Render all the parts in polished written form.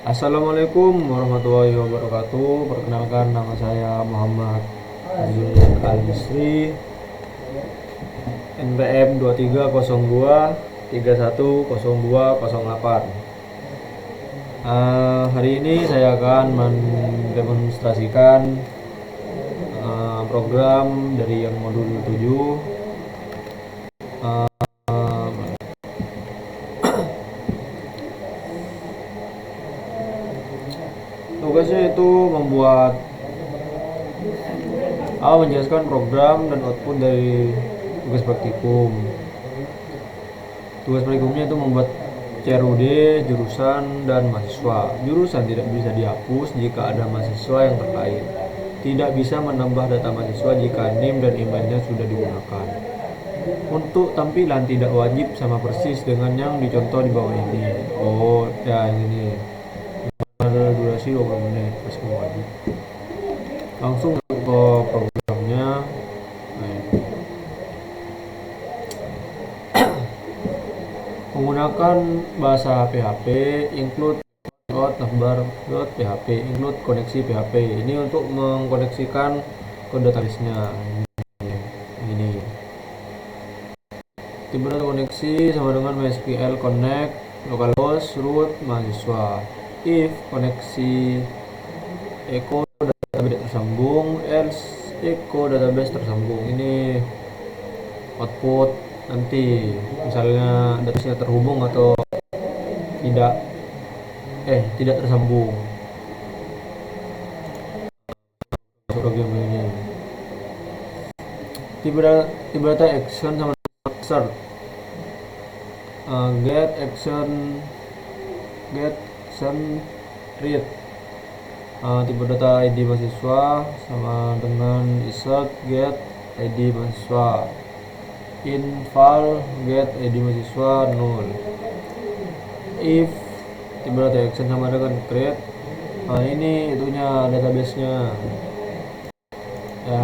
Assalamualaikum warahmatullahi wabarakatuh. Perkenalkan, nama saya Muhammad Azul Al-Misri, NPM 2302 310208. Hari ini saya akan mendemonstrasikan program dari yang modul 7. Tugasnya itu menjelaskan program dan output dari tugas praktikum. Tugas praktikumnya itu membuat CRUD, jurusan, dan mahasiswa. Jurusan tidak bisa dihapus jika ada mahasiswa yang terkait. Tidak bisa menambah data mahasiswa jika NIM dan emailnya sudah digunakan. Untuk tampilan tidak wajib sama persis dengan yang dicontoh di bawah ini. Oh, ya ini. Ada durasi 20 menit, meski wajib. Langsung ke programnya. Menggunakan bahasa PHP, include navbar.php, include koneksi PHP. Ini untuk mengkoneksikan ke database-nya. Ini. Tipe koneksi sama dengan MySQL connect, localhost, root, mahasiswa. If koneksi echo database tersambung, else echo database tersambung. Ini output nanti misalnya database terhubung atau tidak tersambung. Program ini tipe data action sama assert, get action read. Tipe data ID mahasiswa sama dengan insert get ID mahasiswa, inval get ID mahasiswa 0. If tipe data action sama dengan create, ini itunya database-nya ya,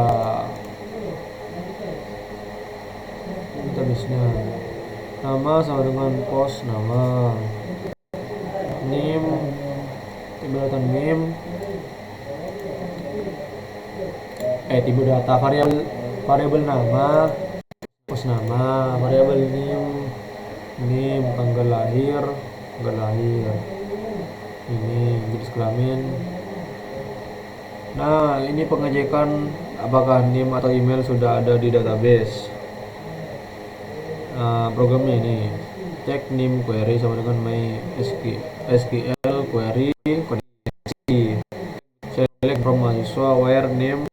database-nya. Nama sama dengan post nama, name tipe data name, tipe data variabel nama, post nama, variabel name, tanggal lahir, ini jenis kelamin. Nah, ini pengecekan apakah name atau email sudah ada di database. Programnya ini cek name query sama dengan MySQL query koneksi, select from mahasiswa where name.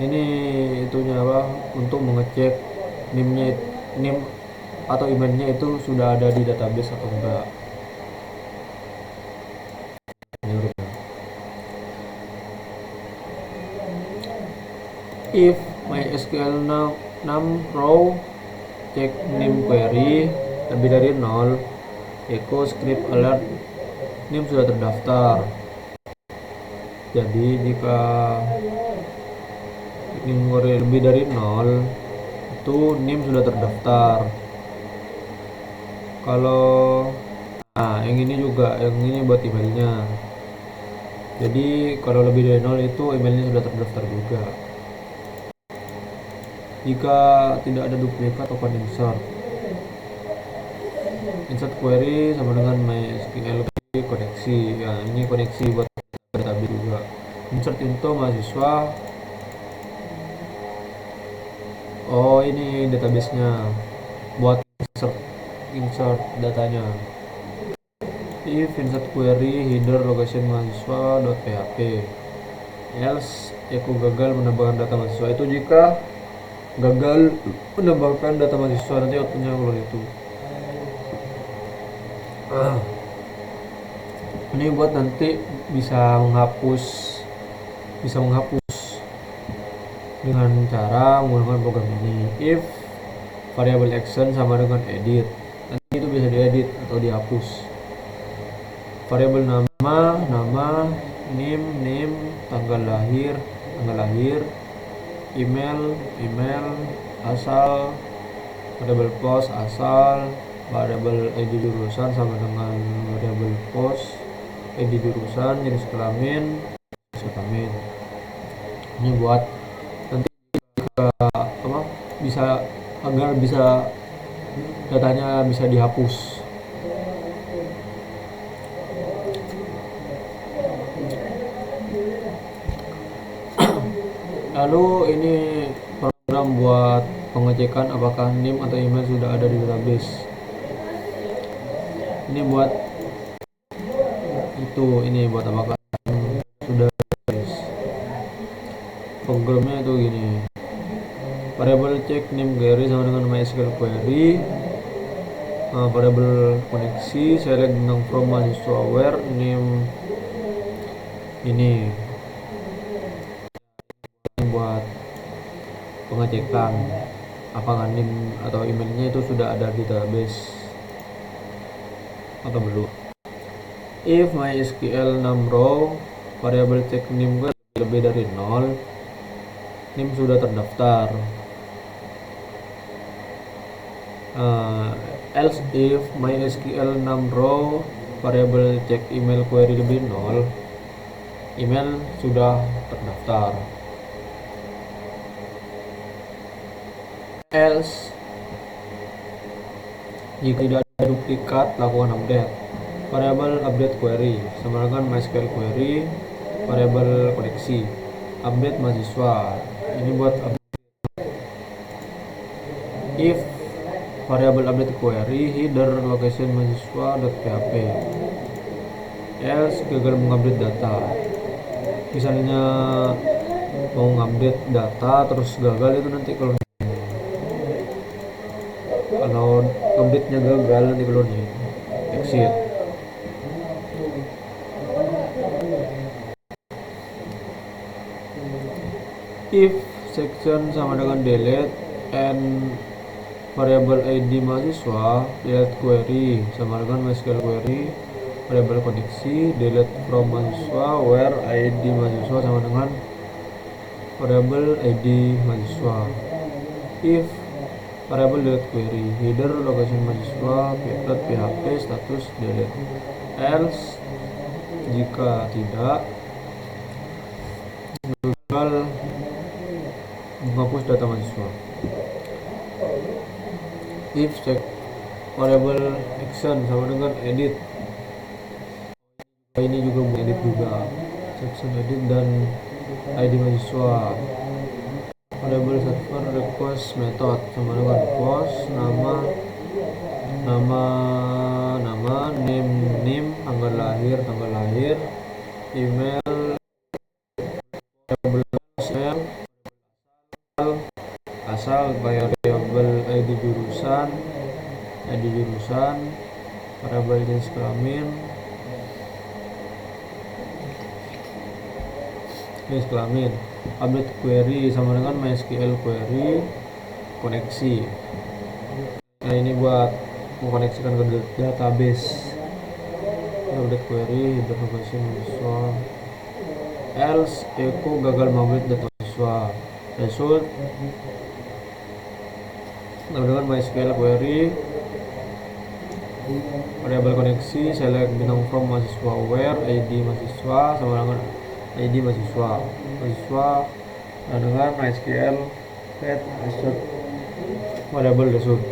Ini itunya untuk mengecek name atau emailnya itu sudah ada di database atau enggak. If MySQL num row cek name query lebih dari 0, echo script alert name sudah terdaftar. Jadi jika name query lebih dari 0 itu name sudah terdaftar. Kalau yang ini buat emailnya. Jadi kalau lebih dari 0 itu emailnya sudah terdaftar juga. Jika tidak ada duplikat atau insert query sama dengan MySQL koneksi. Ini koneksi buat database juga. Insert info mahasiswa. Ini database-nya buat insert datanya. If insert query header location mahasiswa.php, else echo gagal menambahkan data mahasiswa. Itu jika gagal menambahkan data mahasiswa, nanti outputnya keluar itu. Ini buat nanti bisa menghapus dengan cara menggunakan program ini. If variable action sama dengan edit, nanti itu bisa diedit atau dihapus. Variabel nama, name, tanggal lahir, email, asal, variabel post asal, variabel ID jurusan sama dengan variabel pos ID jurusan, jenis kelamin. Ini buat nanti bisa agar bisa datanya bisa dihapus. Lalu ini program buat pengecekan apakah NIM atau email sudah ada di database. Ini buat ini buat apakah sudah ada database. Programnya itu gini. Variable check NIM query sama dengan MySQL query. Variable koneksi select bintang from mahasiswa where NIM ini buat pengecekan apakah NIM atau emailnya itu sudah ada di database atau belum. If MySQL num row variable check NIM lebih dari 0, NIM sudah terdaftar. Else if MySQL num row variable check email query lebih 0, email sudah terdaftar. Else jika tidak ada duplikat, lakukan update. Variable update query sama dengan MySQL query. Variable koneksi update mahasiswa, ini buat update. If variable update query header location mahasiswa.php, else gagal mengupdate data. Misalnya mau ngupdate data terus gagal, itu nanti kalau update nya gagal nanti kalau nih exit. If section sama dengan delete and variable ID mahasiswa, delete query sama dengan MySQL query. Variable koneksi delete from mahasiswa where ID mahasiswa sama dengan variable ID mahasiswa. If variable delete query header location mahasiswa .php status delete. Else jika tidak, gagal menghapus data mahasiswa. If check variable action sama dengan edit, ini juga edit juga, section edit dan ID mahasiswa. Variable server request method sama dengan post nama name tanggal lahir, email, asal, variable ID jurusan, variable jenis kelamin, update query sama dengan MySQL query, koneksi. Nah, ini buat mengkoneksikan ke database. Update query header location mahasiswa. Else echo gagal mengupdate data mahasiswa. Result dengan MySQL query, variable koneksi select bintang from mahasiswa where ID mahasiswa sama dengan ID mahasiswa dan dengan MySQL get result variable result.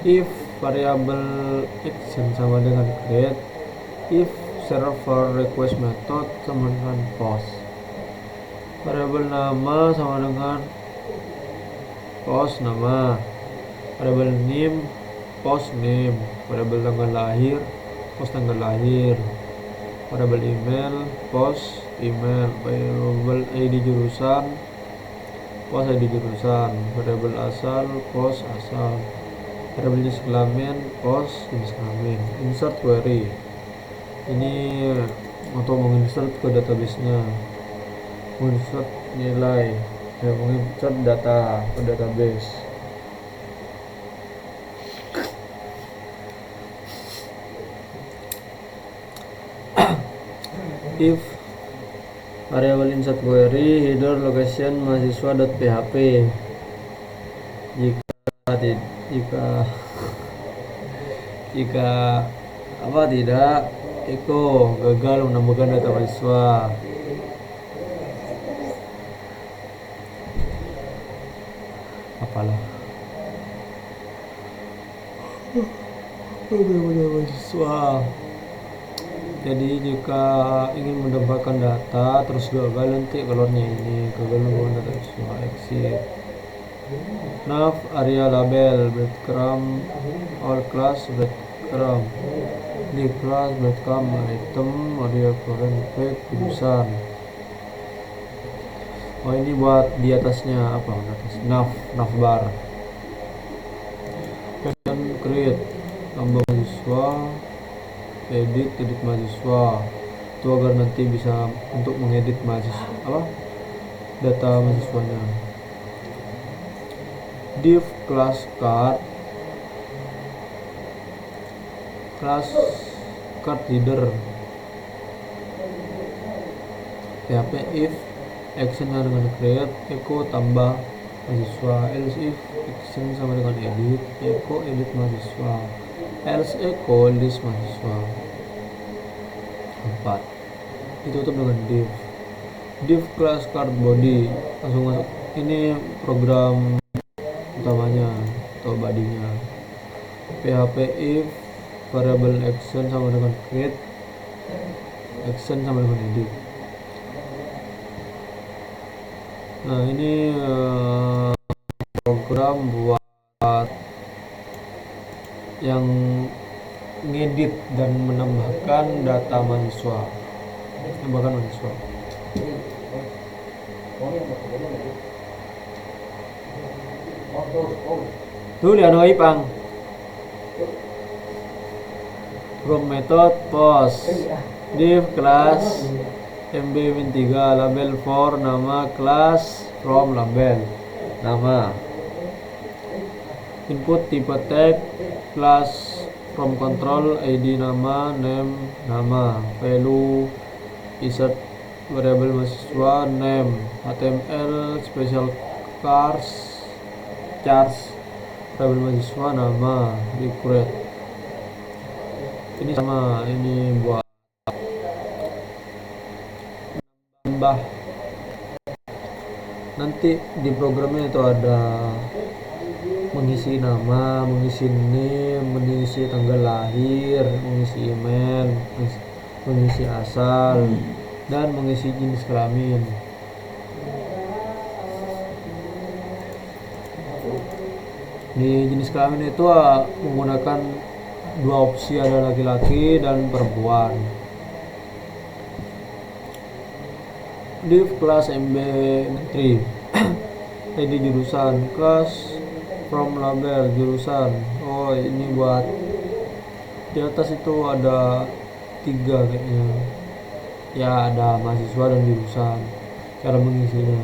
If variable action sama dengan create, if server request method sama dengan post. Variable nama sama dengan post nama. Variable name post name. Variable tanggal lahir post tanggal lahir. Variable email post email. Variable ID jurusan post ID jurusan. Variable asal post asal. Variable jenis kelamin post jenis kelamin. Insert query, ini untuk menginsert ke database-nya, menginsert nilai, menginsert data ke database. If variable insert query header location mahasiswa.php, jika jika jika apa tidak Eko gagal menambahkan data mahasiswa. Apalah mahasiswa. Jadi jika ingin menambahkan data terus gagal, nanti keluarnya ini gagal menambahkan data mahasiswa. Exit nav area label breadcrumb all class breadcrumb di class breadcrumb item area current pack jurusan. Oh ini buat di atasnya apa atas navbar dan create tambah mahasiswa edit mahasiswa itu agar nanti bisa untuk mengedit mahasiswa data mahasiswanya. Div class card header PHP if action sama dengan create echo tambah mahasiswa, else if action sama dengan edit echo edit mahasiswa, else echo list mahasiswa. 4 ditutup dengan div class card body langsung masuk. Ini program utamanya atau bodinya. PHP if variable action sama dengan create action sama dengan edit. Nah ini program buat yang ngedit dan menambahkan data mahasiswa. Tuh lihat Ipang. From method post div class mb-3 label for nama class from label nama input tipe tag class from control id nama name nama value insert variable mahasiswa name html special charge variable mahasiswa nama recruit. Ini sama ini buat tambah nanti di programnya itu ada mengisi nama, mengisi name, mengisi tanggal lahir, mengisi email, mengisi asal dan mengisi jenis kelamin. Di jenis kelamin itu menggunakan dua opsi, ada laki-laki dan perempuan. Div class mb3 ID jurusan, class from label jurusan. Oh ini buat di atas itu ada 3 kayaknya ya, ada mahasiswa dan jurusan. Cara mengisinya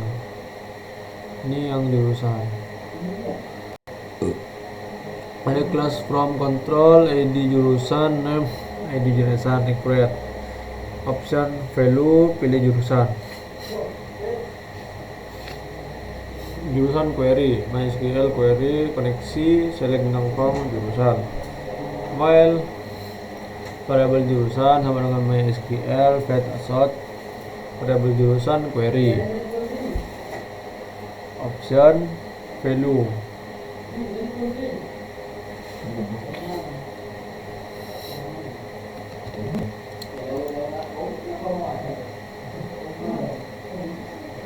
ini yang jurusan. Ada class from control id jurusan, name id jurusan, recruit option value, pilih jurusan. Jurusan query MySQL query koneksi select bintang from jurusan. File variable jurusan sama dengan MySQL fetch assoc variable jurusan query option value.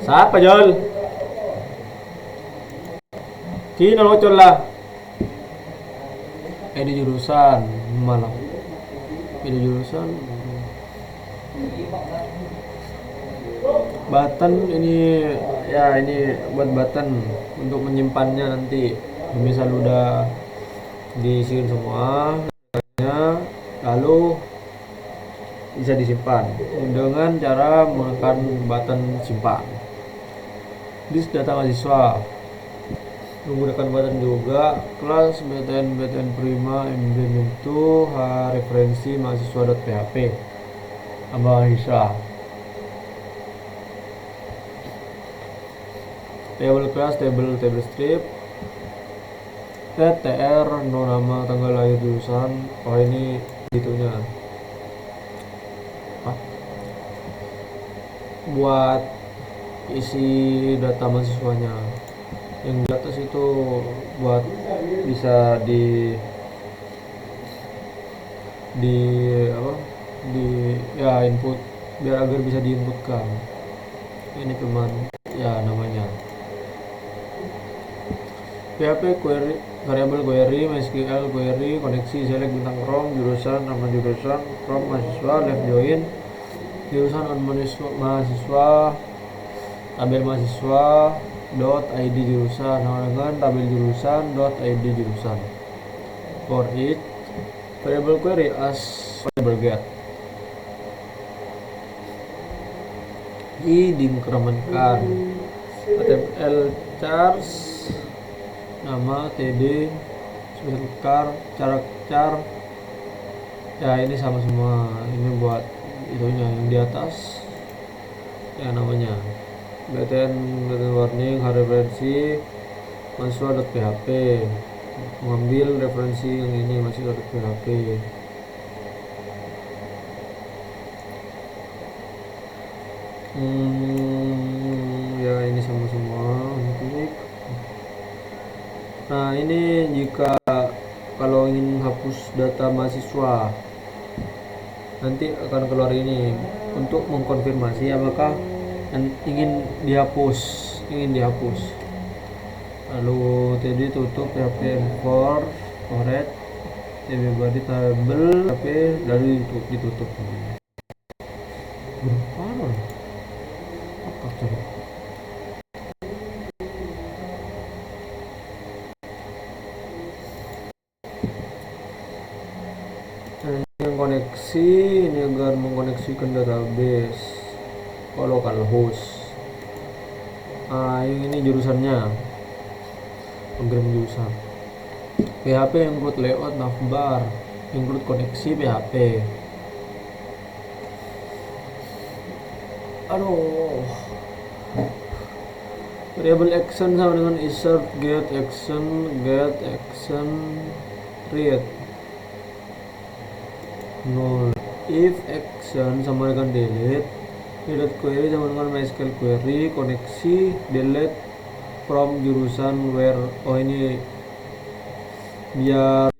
Siapa Jol? Kini locol lah. Ini jurusan malah. Ini jurusan button ini ya, ini buat button untuk menyimpannya nanti. Misal udah diisiin semua lalu bisa disimpan dengan cara menekan button simpan. List data mahasiswa menggunakan button juga. Kelas btn prima mb-2 referensi mahasiswa.php tambah mahasiswa. Table class table strip TR no nama tanggal lahir jurusan. Oh ini gitunya buat isi data mahasiswanya. Yang di atas itu buat bisa di apa ya input, biar agar bisa diinputkan. Ini cuman ya namanya PHP query, variable query, MySQL query, koneksi, select bintang from, jurusan, nama jurusan, from mahasiswa, left join, jurusan on mahasiswa, tabel mahasiswa, dot id jurusan, sama dengan tabel jurusan, dot id jurusan. For each variable query as variable get. Diinkrementkan HTML charge, nama, td, special char, ya ini sama semua. Ini buat itunya. Yang di atas ya namanya btn warning, referensi mahasiswa.php, mengambil referensi yang ini mahasiswa.php. Ya ini sama semua. Nah ini jika kalau ingin hapus data mahasiswa, nanti akan keluar ini untuk mengkonfirmasi apakah ingin dihapus. Lalu tadi tutup PHP import correct tb body table tapi lalu ditutup. Berapa apa coba? Yang koneksi ini agar mengkoneksikan database localhost. Ini jurusannya, program jurusan. PHP include layout navbar, include koneksi PHP. Variable action sama dengan insert get action read. Null. If action sama dengan delete query sama dengan MySQL query, koneksi delete from jurusan where. Ini biar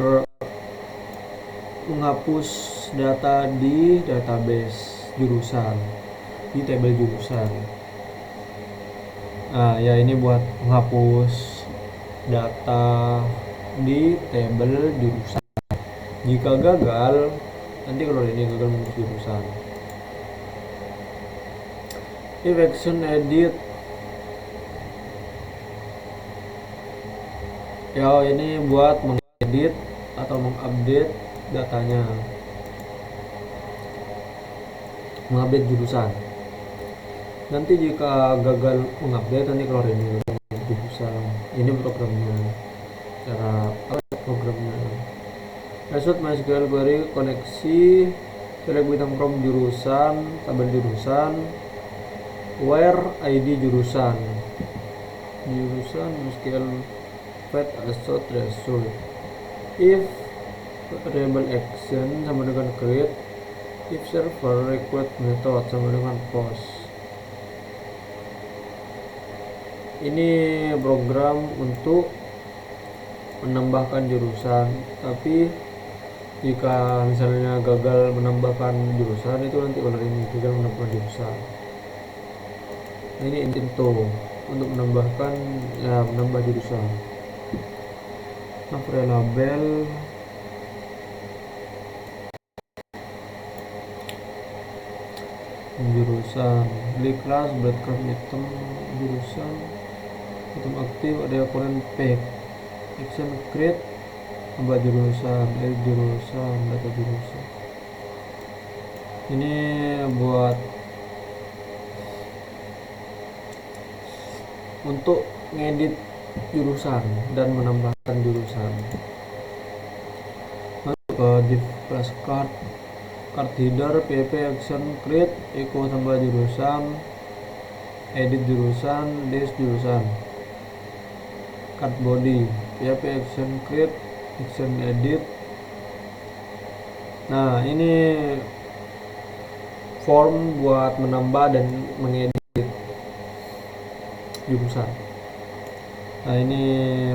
menghapus data di database jurusan, di tabel jurusan. Ya ini buat menghapus data di tabel jurusan. Jika gagal, nanti kalau ini gagal menghapus jurusan. If action edit, ya ini buat mengedit atau mengupdate datanya, mengupdate jurusan. Nanti jika gagal mengupdate, nanti keluar ini jurusan. Ini programnya, cara programnya. Result MySQL query, koneksi, select bintang from jurusan, tabel jurusan, where id jurusan, MySQL fetch assoc result. If variable action sama dengan create, if server request method sama dengan post. Ini program untuk menambahkan jurusan, tapi jika misalnya gagal menambahkan jurusan, itu nanti kalau ini gagal menambahkan jurusan. Ini intento untuk menambahkan, ya menambah jurusan. Nah, label jurusan, beli kelas, breadcrumb item, jurusan, item aktif, ada komponen pack, action create, tambah jurusan, jurusan, data jurusan. Ini buat untuk ngedit jurusan dan menambahkan jurusan. Masuk ke div class card header, php action create, echo tambah jurusan, edit jurusan, list jurusan, card body, PHP action create, action edit. Nah, ini form buat menambah dan mengedit jurusan. Nah, ini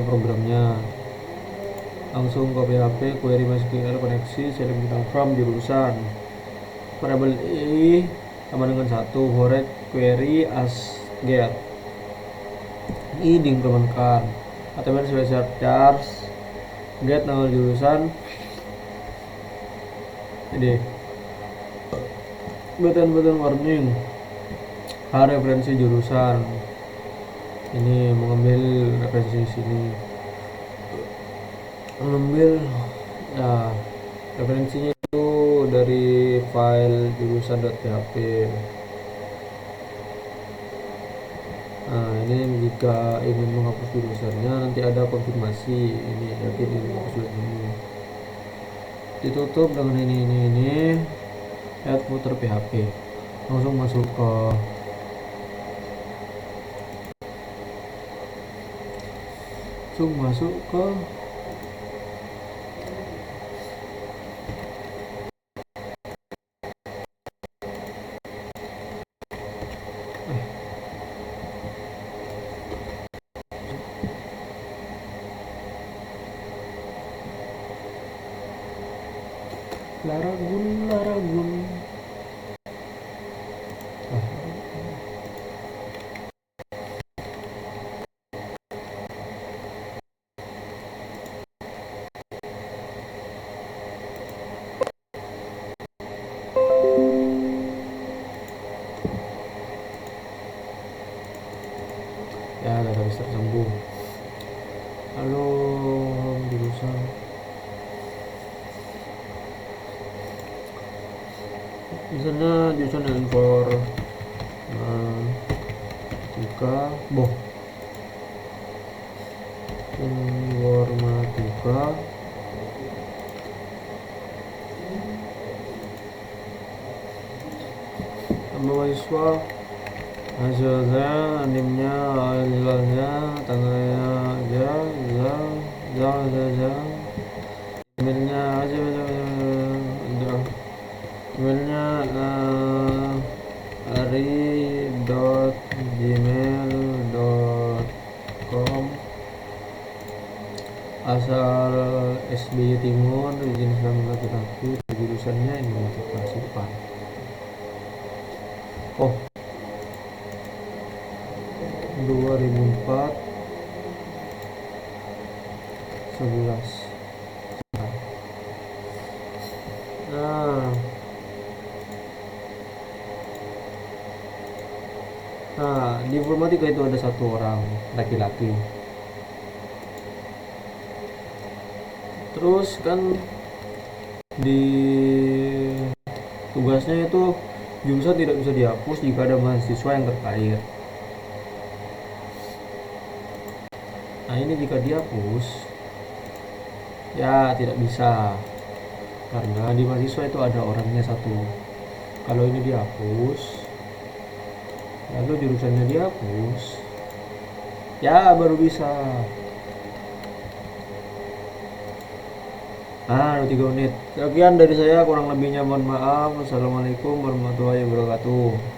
programnya. Langsung ke PHP, query MySQL koneksi, select bintang from jurusan. Variable i sama dengan 1, hore query as get. I diimplementkan. HTML special charge, get nama jurusan. Jadi button warning, referensi jurusan. Ini mengambil referensi sini, mengambil ya referensinya itu dari file jurusan.php. Nah, ini jika ingin menghapus jurusannya nanti ada konfirmasi, ini yakin ini menghapus jurusan ini, ditutup dengan ini add footer PHP. Langsung masuk ke Laragun. Ya, database tersambung. Halo jurusan. Misalnya jurusan informatika, informatika. Nama mahasiswa, hasilnya, animnya, hasilnya, tanggalnya aja, emailnya aja, emailnya ari.gmail.com, asal SBY Timur, izin Islam laki-laki, jurusannya informatika Sipan. 2004 11. Nah, di informatika itu ada 1 orang laki-laki. Terus kan di tugasnya itu jurusan tidak bisa dihapus jika ada mahasiswa yang terkait. Nah, ini jika dihapus ya tidak bisa, karena di mahasiswa itu ada orangnya 1. Kalau ini dihapus lalu jurusannya dihapus ya baru bisa. 3 menit. Sekian dari saya, kurang lebihnya mohon maaf. Wassalamualaikum warahmatullahi wabarakatuh.